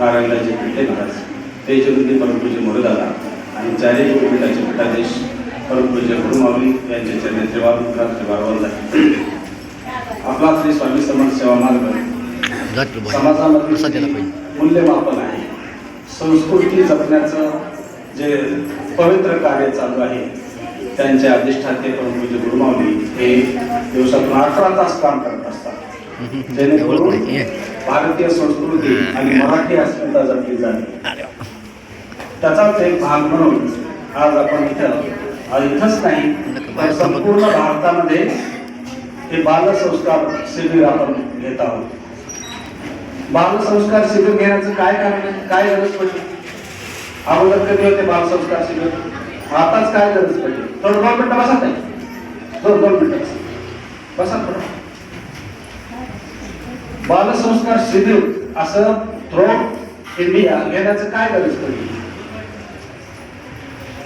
नारायणराजे पिंटे महाराज, तेजवंती परमपूज्य मोरदादा आणि चारही विद्यापीठाचे पीठाधीश परमपूज्य गुरुमाऊली यांच्या चरणेत्रेवाद रात्रभारवंद आपला श्री स्वामी समर्थ सेवा मार्ग समाजामध्ये मूल्यमापन आहे. संस्कृती जपण्याचं जे पवित्र कार्य चालू आहे त्यांचे अधिष्ठाते परमपूज्य गुरुमाऊली हे दिवसातून 18 तास काम करत असतात, जेणेकरून भारतीय संस्कृती आणि मराठी अस्मिता जपली जाते. त्याचाच एक भाग म्हणून आज आपण इथंच नाही तर संपूर्ण भारतामध्ये हे बालसंस्कार शिबिर आपण घेत आहोत. बालसंस्कार शिबिर घेण्याचं काय कारण आहे, काय गरज पडली? अगोदर कधी होते बालसंस्कार शिबिर? आताच काय गरज पडली? थोडं 2 मिनिटं बसा ताई, 2 मिनिटं बसा थोडं. बालसंस्कार शिबिर असं थ्रू इंडिया घेण्याचं काय गरज पडली?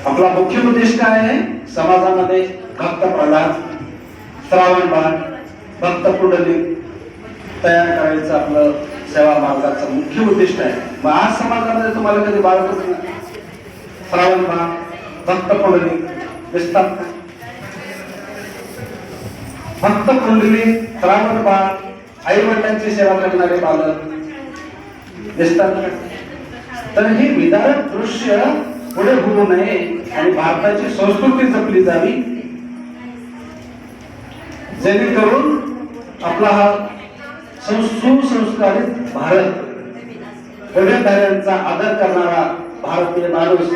आपला मुख्य उद्देश काय आहे? समाजामध्ये भक्त प्रल्हाद, श्रावण बाळ, भक्त पुंडलिक तयार करायचं आपलं सेवा मार्गाचं मुख्य उद्दिष्ट आहे. मग आज समाजामध्ये तुम्हाला कधी बाळगत श्रावण बाळ, भक्त पुंडलिक दिसतात का? भक्त पुंडलिक, श्रावण बाळ, आई वडिलांची सेवा करणारे बालक दिसतात का? तर हे विदारक दृश्य पुढे होऊ नये आणि भारताची संस्कृती जपली जावी, जेणेकरून आपला हा सुसंस्कारित भारत, वडीलधाऱ्यांचा आदर करणारा भारतीय माणूस,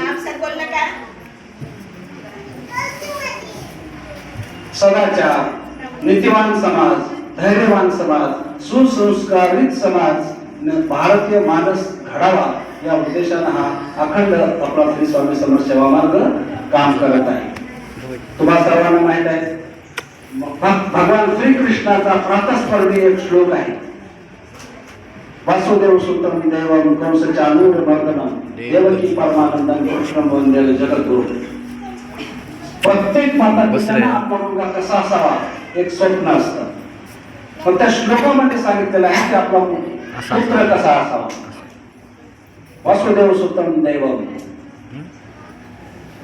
सदाचार, नीतिवान समाज, धैर्यवान समाज, सुसंस्कारित समाज भारतीय माणूस घडावा या उद्देशाने हा अखंड आपला श्री स्वामी समर्थ सेवा मार्ग काम करत आहे. तुम्हाला सर्वांना माहित आहे भगवान श्रीकृष्णाचा प्रातस्मरणीय एक श्लोक आहे. वासुदेव सुतं देवं कंस चाणूरमर्दनं देवकी परमानंदं कृष्णं वंदे जगद्गुरु. प्रत्येक माता पित्यांना आपला मुलगा कसा असावा एक स्वप्न असतं, पण त्या श्लोकामध्ये सांगितलेलं आहे की आपला पुत्र कसा असावा. वासुदेव सुतं देवं.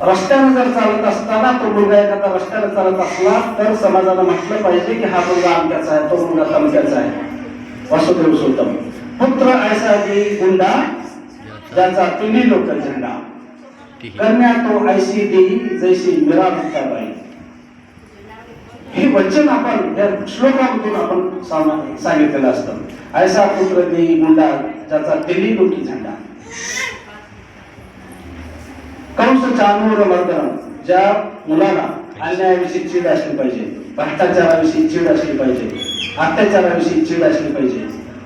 रस्त्याने जर चालत असताना तो मुलगा एखादा रस्त्याने चालत असला तर समाजाला म्हटलं पाहिजे की हा मुलगा आमच्याचा आहे, तो मुलगा तमक्याचा आहे. वासुदेव सुतं. पुत्र ऐसा जी गुंडा ज्याचा तिन्ही लोक झेंडा, कन्या तो ऐशी दी जैशी मीरा मुक्ताबाई. हे वचन आपण या श्लोकामधून आपण सांगितलेलं असतं. ऐसा पुत्र दी गुंडा ज्याचा तिन्ही लोकी झेंडा. कंस चाणूर मर्दन. ज्या मुलाला अन्यायाविषयी चीड असली पाहिजे, भ्रष्टाचाराविषयी चीड असली पाहिजे, अत्याचाराविषयी चीड असली पाहिजे,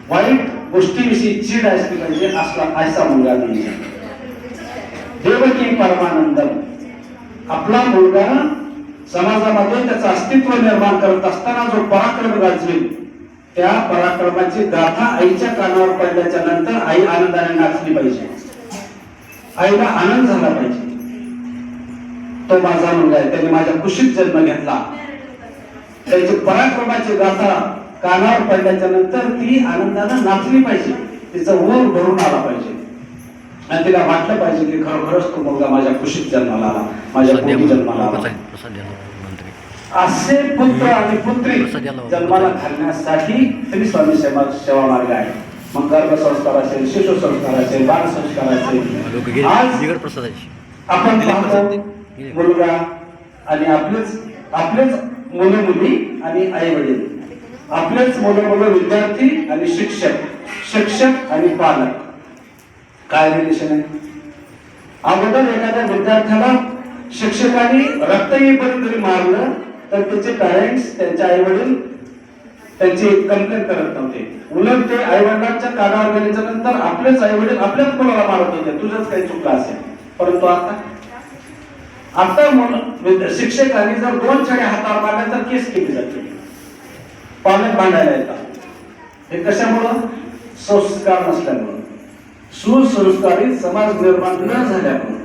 वाईट गोष्टीविषयी चीड असली पाहिजे, असला ऐसा मुलगा नाही. देवकी परमानंदम. आपला मुलगा समाजामध्ये त्याचं अस्तित्व निर्माण करत असताना जो पराक्रम गाजवेल त्या पराक्रमाची गाथा आईच्या कानावर पडल्याच्या नंतर आई आनंदाने नाचली पाहिजे, आईला आनंद झाला पाहिजे. तो माझा मुलगा आहे, त्याने माझ्या कुशीत जन्म घेतला. त्याची पराक्रमाची गाथा कानावर पडल्याच्या नंतर ती आनंदाने नाचली पाहिजे, तिचा ऊर भरून आला पाहिजे आणि तिला वाटलं पाहिजे की खरोखरच तो मुलगा माझ्या कुशीत जन्माला आला, माझ्या पोटी जन्माला आला. असे पुत्र आणि पुत्री जन्माला घालण्यासाठी श्री स्वामी सेवा मार्ग आहे. मग गर्भसंस्कार असेल, शिशु संस्कार असेल, बाल संस्कार असेल. आज आपण पाहतो मुलगा आणि आपलेच मुलं मुली आणि आई वडील, आपलेच मुलं विद्यार्थी आणि शिक्षक आणि पालक. काय रिलेशन आहे? अगोदर एखाद्या विद्यार्थ्याला शिक्षकांनी रक्त येईपर्यंत जरी मारलं तर त्याचे पॅरेंट्स, त्यांचे आई वडील त्यांची कंप्लेंट करत नव्हते. उलट ते आई वडिलांच्या कानावर गेल्याच्या नंतर आपलेच आई वडील आपल्याच मुलाला मारत होते, तुझंच काही चुकलं असेल. परंतु आता शिक्षकांनी जर 2 छड्या हातावर मारल्या तर केस केली जाते, पालक भांडायला येतात. हे कशामुळं? संस्कार नसल्यामुळं, सुसंस्कारित समाज निर्माण न झाल्यामुळे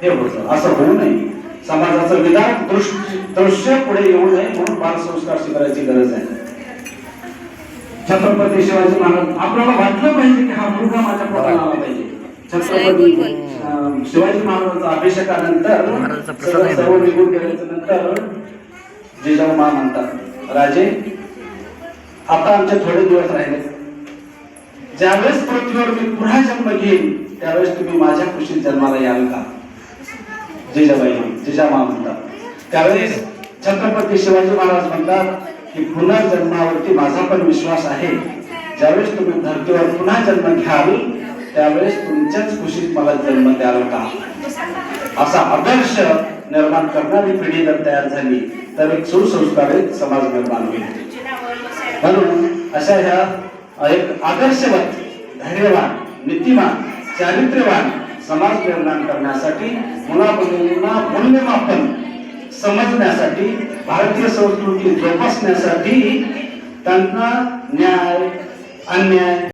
हे होतं. असं होऊ नये, समाजाचं विधान दृश्य पुढे येऊ नये म्हणून बालसंस्कार शिबिराची गरज आहे. छत्रपती शिवाजी महाराज आपल्याला वाटलं पाहिजे की हा मुलगा माझ्या पोटाला आला पाहिजे. छत्रपती शिवाजी महाराजांचा अभिषेकानंतर सर्व निघून गेल्याच्या नंतर जिजाऊ मा म्हणतात, राजे आता आमचे थोडे दिवस राहिले, ज्यावेळेस पृथ्वीवर मी पुन्हा जन्म घेईन त्यावेळेस तुम्ही माझ्या कुशीत जन्माला याल का? जिजामा म्हणतात. त्यावेळेस छत्रपती शिवाजी महाराज म्हणतात की पुनर्जन्मावरती माझा पण विश्वास आहे, ज्यावेळेस तुम्ही धरतीवर पुन्हा जन्म घ्याल त्यावेळेस तुमच्याच खुशीत मला जन्म द्याल का? असा आदर्श निर्माण करणारी पिढी जर तयार झाली तर एक सुसंस्कारित समाज निर्माण होईल. म्हणून अशा ह्या एक आदर्शवत, धैर्यवान, नीतिमान, चारित्र्यवान समाज निर्माण करण्यासाठी, मुलामुलींना मूल्यमापन समजण्यासाठी, भारतीय संस्कृती जोपासण्यासाठी त्यांना न्याय, अन्याय